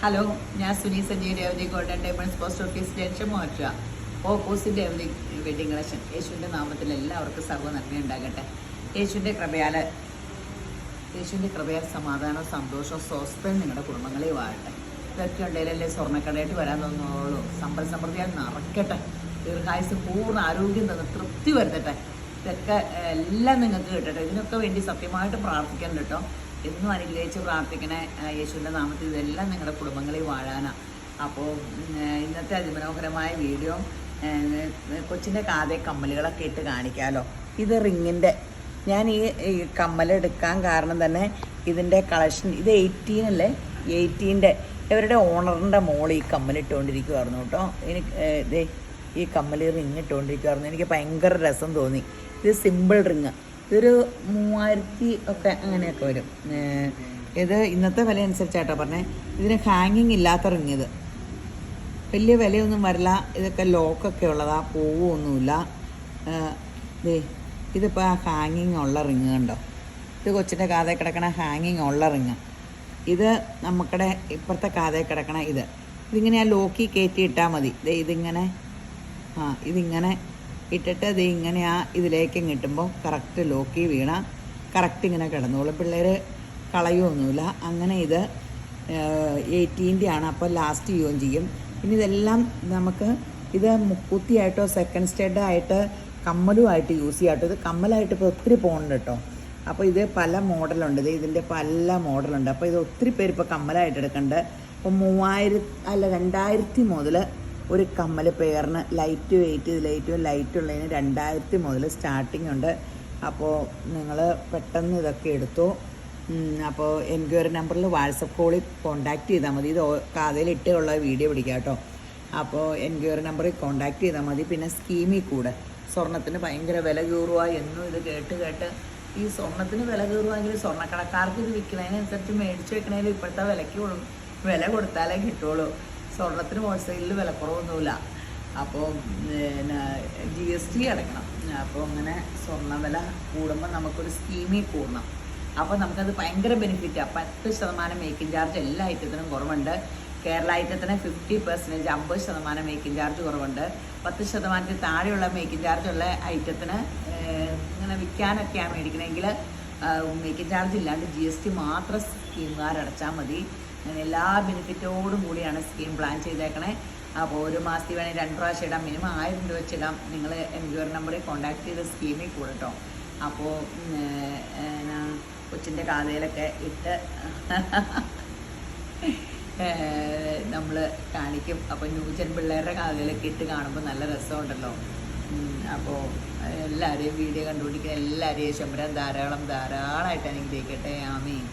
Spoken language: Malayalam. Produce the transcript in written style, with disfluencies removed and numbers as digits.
ഹലോ, ഞാൻ Suni Sanjay Revathi golden diamonds post office junction മോറ്റ ഓപ്പോസിറ്റ് രേവതി വെഡിങ് കളക്ഷൻ. യേശുവിൻ്റെ നാമത്തിൽ എല്ലാവർക്കും സർവ്വ നന്മ ഉണ്ടാകട്ടെ. യേശുവിൻ്റെ കൃപയാൽ സമാധാനവും സന്തോഷവും സ്വസ്ഥയും നിങ്ങളുടെ കുടുംബങ്ങളെ വാഴട്ടെ. ഇതൊക്കെ ഉണ്ടെങ്കിലല്ലേ സ്വർണ്ണക്കടയായിട്ട് വരാൻ തോന്നുള്ളൂ. സമ്പൽ സമൃദ്ധിയാൽ നിറയ്ക്കട്ടെ. ദീർഘായുസ് പൂർണ്ണ ആരോഗ്യം തന്ന് തൃപ്തി വരുത്തട്ടെ. ഇതൊക്കെ എല്ലാം നിങ്ങൾക്ക് കിട്ടട്ടെ. ഇതിനൊക്കെ വേണ്ടി സത്യമായിട്ട് പ്രാർത്ഥിക്കാൻ കേട്ടോ. എന്നും അനുഗ്രഹിച്ച് പ്രാർത്ഥിക്കണേ. യേശുവിൻ്റെ നാമത്തിൽ ഇതെല്ലാം നിങ്ങളുടെ കുടുംബങ്ങളിൽ വാഴാനാണ്. അപ്പോൾ ഇന്നത്തെ അതിമനോഹരമായ വീഡിയോ കൊച്ചിൻ്റെ കാതെ കമ്മലുകളൊക്കെ ഇട്ട് കാണിക്കാമല്ലോ. ഇത് റിങ്ങിൻ്റെ, ഞാൻ ഈ കമ്മലെടുക്കാൻ കാരണം തന്നെ ഇതിൻ്റെ കളക്ഷൻ, ഇത് 18 അല്ലേ, 18 ഇവരുടെ ഓണറിൻ്റെ മോൾ ഈ കമ്മലിട്ടുകൊണ്ടിരിക്കുമായിരുന്നു കേട്ടോ. എനിക്ക് ഈ കമ്മൽ റിങ് ഇട്ടുകൊണ്ടിരിക്കുമായിരുന്നു. എനിക്ക് ഭയങ്കര രസം തോന്നി. ഇത് സിമ്പിൾ റിങ്, ഇതൊരു 3000 ഒക്കെ അങ്ങനെയൊക്കെ വരും. ഇത് ഇന്നത്തെ വില അനുസരിച്ചാട്ടോ പറഞ്ഞേ. ഇതിന് ഹാങ്ങിങ് ഇല്ലാത്ത റിങ്, ഇത് വലിയ വിലയൊന്നും വരില്ല. ഇതൊക്കെ ലോക്കൊക്കെ ഉള്ളതാ, പോവുമൊന്നുമില്ല. ഇതിപ്പോൾ ഹാങ്ങിങ് ഉള്ള റിങ് കണ്ടോ. ഇത് കൊച്ചിൻ്റെ കാതേ കിടക്കണ ഹാങ്ങിങ് ഉള്ള റിങ്. ഇത് നമുക്കടെ ഇപ്പുറത്തെ കാതേ കിടക്കണ ഇതിങ്ങനെ ആ ലോക്കി കയറ്റി ഇട്ടാൽ മതി. ഇതിങ്ങനെ ഇതിങ്ങനെ ഇട്ടിട്ട് ഇങ്ങനെ ഇതിലേക്ക് കിട്ടുമ്പോൾ കറക്റ്റ് ലോക്കി വീണ കറക്റ്റ് ഇങ്ങനെ കിടന്നോളും. പിള്ളേർ കളയുമൊന്നുമില്ല. അങ്ങനെ ഇത് 18 ആണ്. അപ്പോൾ ലാസ്റ്റ് ചെയ്യുകയും ചെയ്യും. പിന്നെ ഇതെല്ലാം നമുക്ക് ഇത് മുക്കുത്തിയായിട്ടോ സെക്കൻഡ് സ്റ്റെഡായിട്ട് കമ്മലുമായിട്ട് യൂസ് ചെയ്യാട്ടോ. ഇത് കമ്മലായിട്ട് ഇപ്പോൾ ഒത്തിരി പോകുന്നുണ്ട് കേട്ടോ. അപ്പോൾ ഇത് പല മോഡലുണ്ട്. ഇതിൻ്റെ പല മോഡലുണ്ട്. അപ്പോൾ ഇത് ഒത്തിരി പേര് ഇപ്പോൾ കമ്മലായിട്ട് എടുക്കുന്നുണ്ട്. അപ്പോൾ 2000 മുതൽ ഒരു കമ്മൽ പെയറിന് ലൈറ്റ് വെയിറ്റ്, ഇതിൽ ഏറ്റവും ലൈറ്റ് ഉള്ളതിന് 2000 മുതൽ സ്റ്റാർട്ടിംഗ് ഉണ്ട്. അപ്പോൾ നിങ്ങൾ പെട്ടെന്ന് ഇതൊക്കെ എടുത്തു. അപ്പോൾ എൻക്വയറി നമ്പറിൽ വാട്സപ്പ് കോളിൽ കോൺടാക്റ്റ് ചെയ്താൽ മതി. ഇത് കാതയിലിട്ടുള്ള വീഡിയോ പിടിക്കാം കേട്ടോ. അപ്പോൾ എൻക്വയറി നമ്പറിൽ കോൺടാക്റ്റ് ചെയ്താൽ മതി. പിന്നെ സ്കീമിൽ കൂടെ സ്വർണ്ണത്തിന് ഭയങ്കര വില കയറുക എന്നും ഇത് കേട്ട് ഈ സ്വർണ്ണത്തിന് വില കയറുവാണെങ്കിൽ സ്വർണ്ണക്കടക്കാർക്ക് ഇത് വിൽക്കുന്നതിനനുസരിച്ച് മേടിച്ച് വെക്കണേലും ഇപ്പോഴത്തെ വില കൊടുത്താലേ കിട്ടുള്ളൂ. സ്വർണ്ണത്തിന് ഹോൾസെയിലിൽ വിലക്കുറവൊന്നുമില്ല. അപ്പോൾ GST അടയ്ക്കണം. അപ്പോൾ അങ്ങനെ സ്വർണ്ണ വില കൂടുമ്പോൾ നമുക്കൊരു സ്കീമിൽ കൂടണം. അപ്പോൾ നമുക്കത് ഭയങ്കര ബെനിഫിറ്റാണ്. 10% മേക്കിംഗ് ചാർജ് എല്ലാ ഐറ്റത്തിനും കുറവുണ്ട്. കേരള ഐറ്റത്തിന് 50%, 50% മേക്കിംഗ് ചാർജ് കുറവുണ്ട്. 10% താഴെയുള്ള മേക്കിംഗ് ചാർജുള്ള ഐറ്റത്തിന് ഇങ്ങനെ വിൽക്കാനൊക്കെയാണ് മേടിക്കണമെങ്കിൽ മേക്കിംഗ് ചാർജ് ഇല്ലാണ്ട് GST മാത്രം സ്കീമുകാരടച്ചാൽ മതി. അങ്ങനെ എല്ലാ ബെനിഫിറ്റോടും കൂടിയാണ് സ്കീം പ്ലാൻ ചെയ്തേക്കണേ. അപ്പോൾ ഒരു മാസത്തിൽ വേണമെങ്കിൽ 2 പ്രാവശ്യം ഇടാം. മിനിമം 1000 രൂപ വെച്ചിടാം. നിങ്ങൾ എൻക്വയറി നമ്പറിൽ കോൺടാക്ട് ചെയ്ത് സ്കീമിൽ കൂടട്ടോ. അപ്പോൾ കൊച്ചിൻ്റെ കാതയിലൊക്കെ ഇട്ട് നമ്മൾ കാണിക്കും. അപ്പോൾ ന്യൂജൻ പിള്ളേരുടെ കാതയിലൊക്കെ ഇട്ട് കാണുമ്പോൾ നല്ല രസമുണ്ടല്ലോ. അപ്പോൾ എല്ലാവരെയും വീഡിയോ കണ്ടുപിടിക്കുന്ന എല്ലാവരെയും ശമ്പരം ധാരാളമായിട്ട് അനുഗ്രഹിക്കട്ടെ. ആമീൻ.